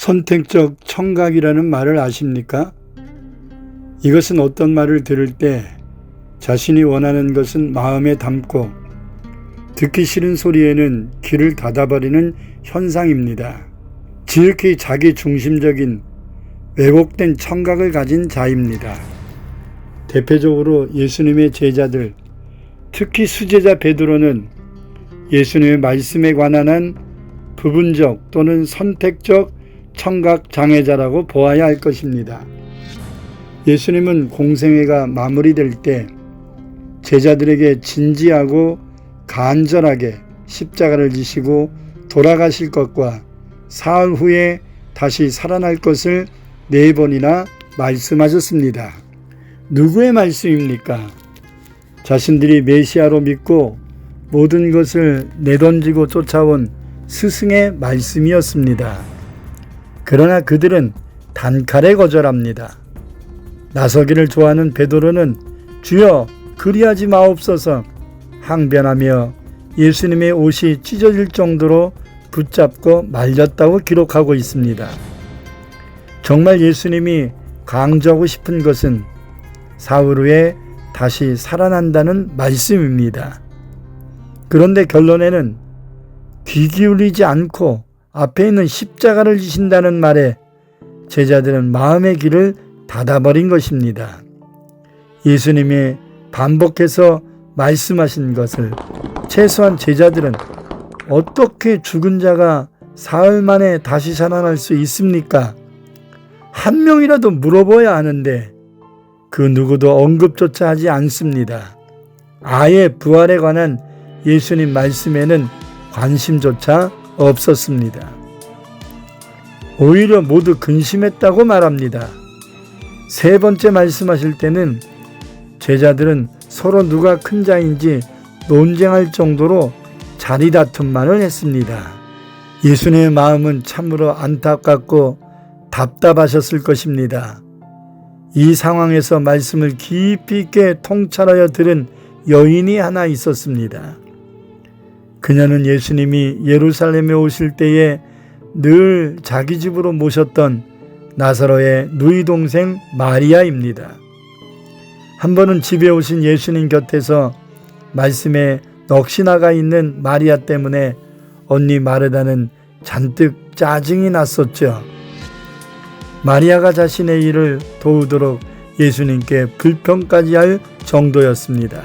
선택적 청각이라는 말을 아십니까? 이것은 어떤 말을 들을 때 자신이 원하는 것은 마음에 담고 듣기 싫은 소리에는 귀를 닫아버리는 현상입니다. 지극히 자기 중심적인 왜곡된 청각을 가진 자입니다. 대표적으로 예수님의 제자들, 특히 수제자 베드로는 예수님의 말씀에 관한 한 부분적 또는 선택적 청각 장애자라고 보아야 할 것입니다. 예수님은 공생애가 마무리될 때 제자들에게 진지하고 간절하게 십자가를 지시고 돌아가실 것과 사흘 후에 다시 살아날 것을 4번이나 말씀하셨습니다. 누구의 말씀입니까? 자신들이 메시아로 믿고 모든 것을 내던지고 쫓아온 스승의 말씀이었습니다. 그러나 그들은 단칼에 거절합니다. 나서기를 좋아하는 베드로는 주여 그리하지 마옵소서 항변하며 예수님의 옷이 찢어질 정도로 붙잡고 말렸다고 기록하고 있습니다. 정말 예수님이 강조하고 싶은 것은 사흘 후에 다시 살아난다는 말씀입니다. 그런데 결론에는 귀 기울이지 않고 앞에 있는 십자가를 지신다는 말에 제자들은 마음의 귀를 닫아버린 것입니다. 예수님이 반복해서 말씀하신 것을 최소한 제자들은 어떻게 죽은 자가 사흘 만에 다시 살아날 수 있습니까? 한 명이라도 물어봐야 하는데 그 누구도 언급조차 하지 않습니다. 아예 부활에 관한 예수님 말씀에는 관심조차 없었습니다. 오히려 모두 근심했다고 말합니다. 3번째 말씀하실 때는 제자들은 서로 누가 큰 자인지 논쟁할 정도로 자리다툼만을 했습니다. 예수님의 마음은 참으로 안타깝고 답답하셨을 것입니다. 이 상황에서 말씀을 깊이 있게 통찰하여 들은 여인이 하나 있었습니다. 그녀는 예수님이 예루살렘에 오실 때에 늘 자기 집으로 모셨던 나사로의 누이 동생 마리아입니다. 한 번은 집에 오신 예수님 곁에서 말씀에 넋이 나가 있는 마리아 때문에 언니 마르다는 잔뜩 짜증이 났었죠. 마리아가 자신의 일을 도우도록 예수님께 불평까지 할 정도였습니다.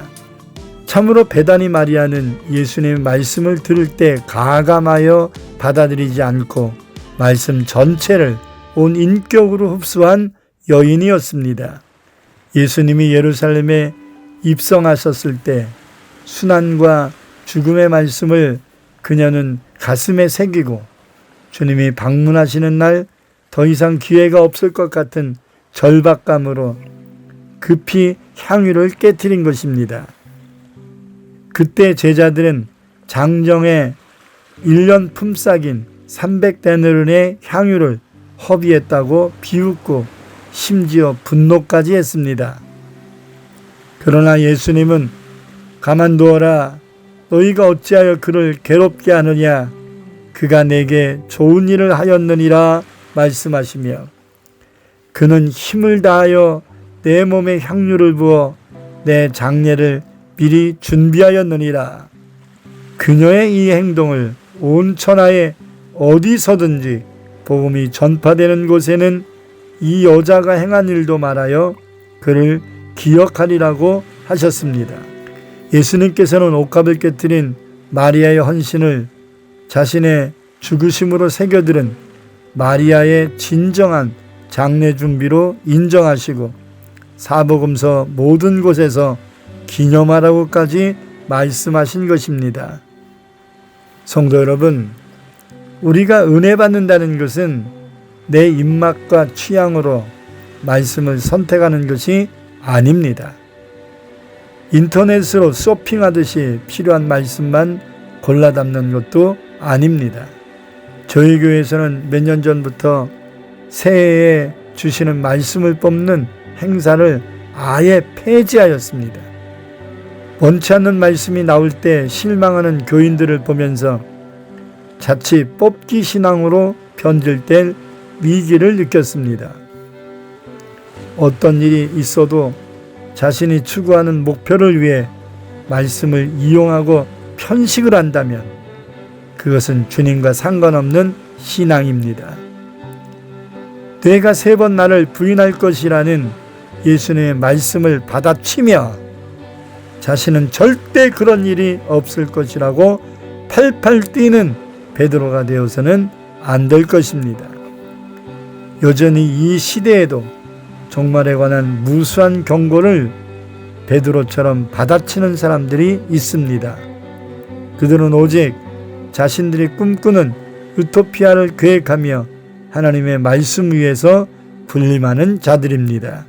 참으로 베다니 마리아는 예수님의 말씀을 들을 때 가감하여 받아들이지 않고 말씀 전체를 온 인격으로 흡수한 여인이었습니다. 예수님이 예루살렘에 입성하셨을 때 순환과 죽음의 말씀을 그녀는 가슴에 새기고 주님이 방문하시는 날 더 이상 기회가 없을 것 같은 절박감으로 급히 향유를 깨트린 것입니다. 그때 제자들은 장정에 1년 품삯인 300데나리온의 향유를 허비했다고 비웃고 심지어 분노까지 했습니다. 그러나 예수님은 가만두어라. 너희가 어찌하여 그를 괴롭게 하느냐. 그가 내게 좋은 일을 하였느니라 말씀하시며 그는 힘을 다하여 내 몸에 향유를 부어 내 장례를 미리 준비하였느니라. 그녀의 이 행동을 온 천하에 어디서든지 복음이 전파되는 곳에는 이 여자가 행한 일도 말하여 그를 기억하리라고 하셨습니다. 예수님께서는 옥합을 깨뜨린 마리아의 헌신을 자신의 죽으심으로 새겨들은 마리아의 진정한 장례 준비로 인정하시고 사복음서 모든 곳에서 기념하라고까지 말씀하신 것입니다. 성도 여러분, 우리가 은혜 받는다는 것은 내 입맛과 취향으로 말씀을 선택하는 것이 아닙니다. 인터넷으로 쇼핑하듯이 필요한 말씀만 골라 담는 것도 아닙니다. 저희 교회에서는 몇 년 전부터 새해에 주시는 말씀을 뽑는 행사를 아예 폐지하였습니다. 원치 않는 말씀이 나올 때 실망하는 교인들을 보면서 자칫 뽑기 신앙으로 변질될 위기를 느꼈습니다. 어떤 일이 있어도 자신이 추구하는 목표를 위해 말씀을 이용하고 편식을 한다면 그것은 주님과 상관없는 신앙입니다. 내가 3번 나를 부인할 것이라는 예수님의 말씀을 받아치며 자신은 절대 그런 일이 없을 것이라고 팔팔 뛰는 베드로가 되어서는 안 될 것입니다. 여전히 이 시대에도 종말에 관한 무수한 경고를 베드로처럼 받아치는 사람들이 있습니다. 그들은 오직 자신들이 꿈꾸는 유토피아를 계획하며 하나님의 말씀 위에서 군림하는 자들입니다.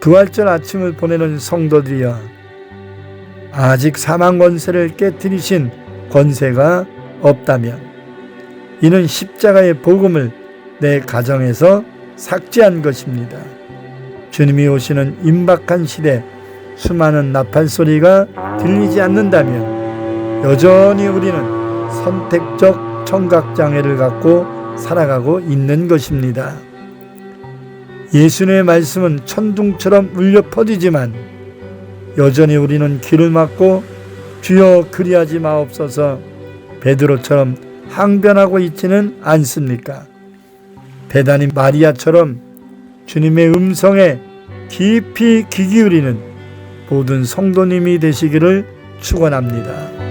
부활절 아침을 보내는 성도들이여, 아직 사망 권세를 깨뜨리신 권세가 없다면 이는 십자가의 복음을 내 가정에서 삭제한 것입니다. 주님이 오시는 임박한 시대 수많은 나팔 소리가 들리지 않는다면 여전히 우리는 선택적 청각장애를 갖고 살아가고 있는 것입니다. 예수님의 말씀은 천둥처럼 울려 퍼지지만 여전히 우리는 귀를 막고 주여 그리하지 마옵소서 베드로처럼 항변하고 있지는 않습니까? 대단히 마리아처럼 주님의 음성에 깊이 귀 기울이는 모든 성도님이 되시기를 축원합니다.